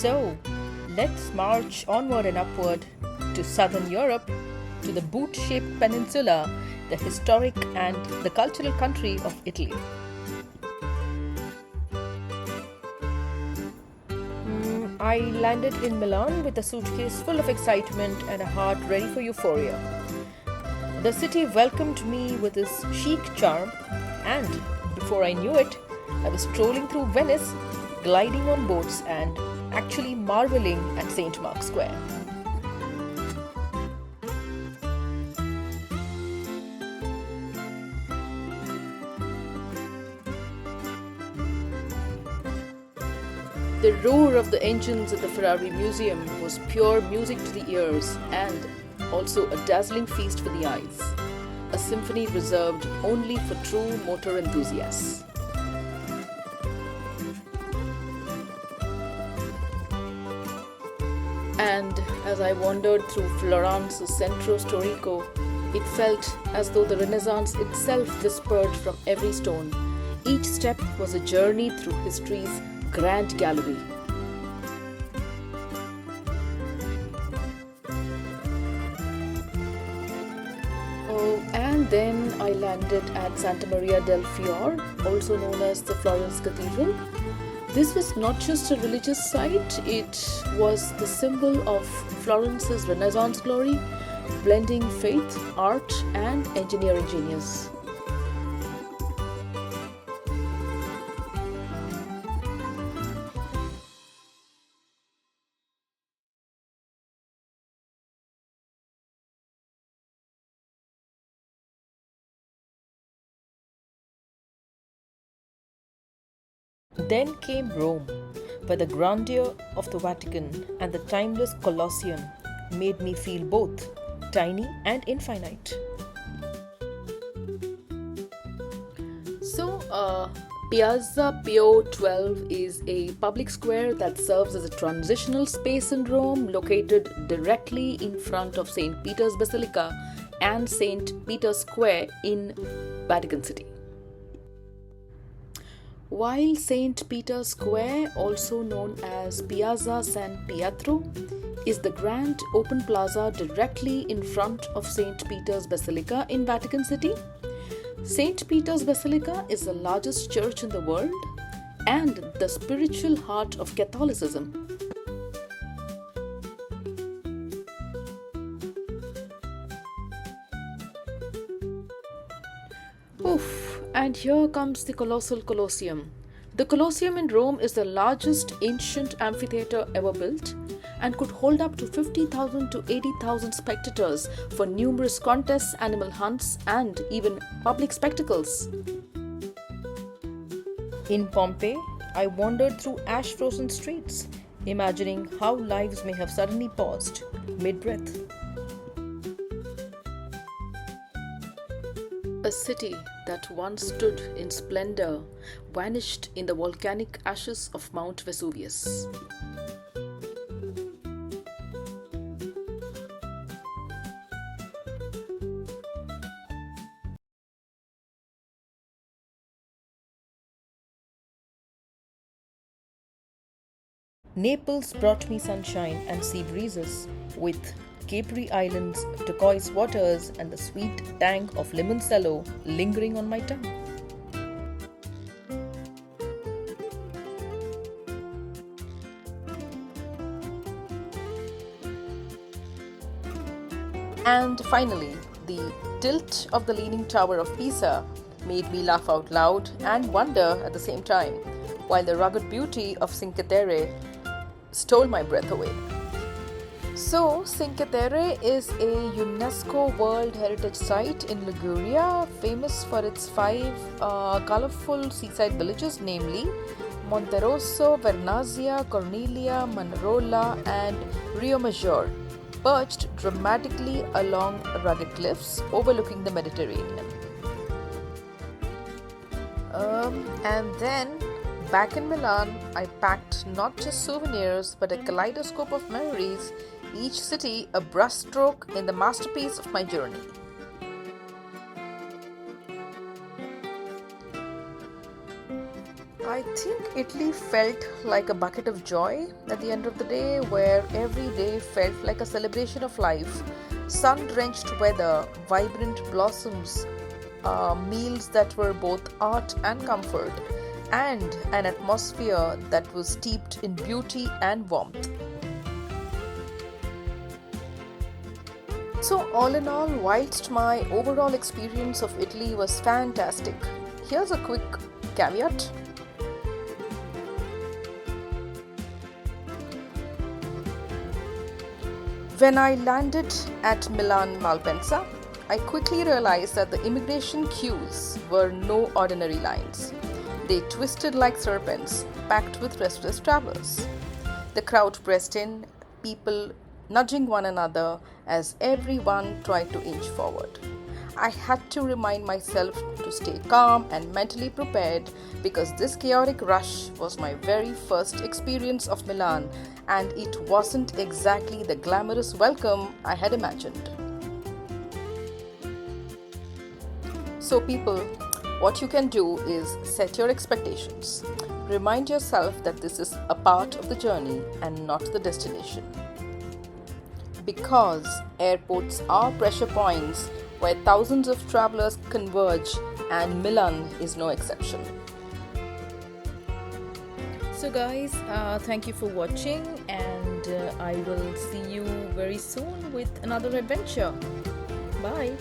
So, let's march onward and upward to southern Europe, to the boot-shaped peninsula, the historic and the cultural country of Italy. I landed in Milan with a suitcase full of excitement and a heart ready for euphoria. The city welcomed me with its chic charm, and before I knew it, I was strolling through Venice, gliding on boats and actually marveling at St. Mark's Square. The roar of the engines at the Ferrari Museum was pure music to the ears and also a dazzling feast for the eyes, a symphony reserved only for true motor enthusiasts. And as I wandered through Florence's Centro Storico, it felt as though the Renaissance itself whispered from every stone. Each step was a journey through history's grand gallery. Oh, and then I landed at Santa Maria del Fiore, also known as the Florence Cathedral. This was not just a religious site, it was the symbol of Florence's Renaissance glory, blending faith, art, and engineering genius. Then came Rome, where the grandeur of the Vatican and the timeless Colosseum made me feel both tiny and infinite. So, Piazza Pio 12 is a public square that serves as a transitional space in Rome, located directly in front of St. Peter's Basilica and St. Peter's Square in Vatican City. While St. Peter's Square, also known as Piazza San Pietro, is the grand open plaza directly in front of St. Peter's Basilica in Vatican City, St. Peter's Basilica is the largest church in the world and the spiritual heart of Catholicism. And here comes the colossal Colosseum. The Colosseum in Rome is the largest ancient amphitheater ever built and could hold up to 50,000 to 80,000 spectators for numerous contests, animal hunts, and even public spectacles. In Pompeii, I wandered through ash-frozen streets, imagining how lives may have suddenly paused mid-breath. A city that once stood in splendor vanished in the volcanic ashes of Mount Vesuvius. Naples brought me sunshine and sea breezes, with Capri Islands, turquoise waters, and the sweet tang of Limoncello lingering on my tongue. And finally, the tilt of the Leaning Tower of Pisa made me laugh out loud and wonder at the same time, while the rugged beauty of Cinque Terre stole my breath away. So, Cinque Terre is a UNESCO World Heritage Site in Liguria, famous for its 5 colorful seaside villages, namely Monterosso, Vernazia, Cornelia, Manarola, and Rio Maggiore, perched dramatically along rugged cliffs overlooking the Mediterranean. And then, back in Milan, I packed not just souvenirs but a kaleidoscope of memories, each city a brushstroke in the masterpiece of my journey. I think Italy felt like a bucket of joy at the end of the day, where every day felt like a celebration of life. Sun drenched weather, vibrant blossoms, meals that were both art and comfort, and an atmosphere that was steeped in beauty and warmth. So, all in all, whilst my overall experience of Italy was fantastic, here's a quick caveat. When I landed at Milan Malpensa, I quickly realized that the immigration queues were no ordinary lines. They twisted like serpents, packed with restless travelers. The crowd pressed in, people nudging one another as everyone tried to inch forward. I had to remind myself to stay calm and mentally prepared because this chaotic rush was my very first experience of Milan, and it wasn't exactly the glamorous welcome I had imagined. So, people, what you can do is set your expectations. Remind yourself that this is a part of the journey and not the destination. Because airports are pressure points where thousands of travelers converge, and Milan is no exception. So, guys, thank you for watching, and I will see you very soon with another adventure. Bye.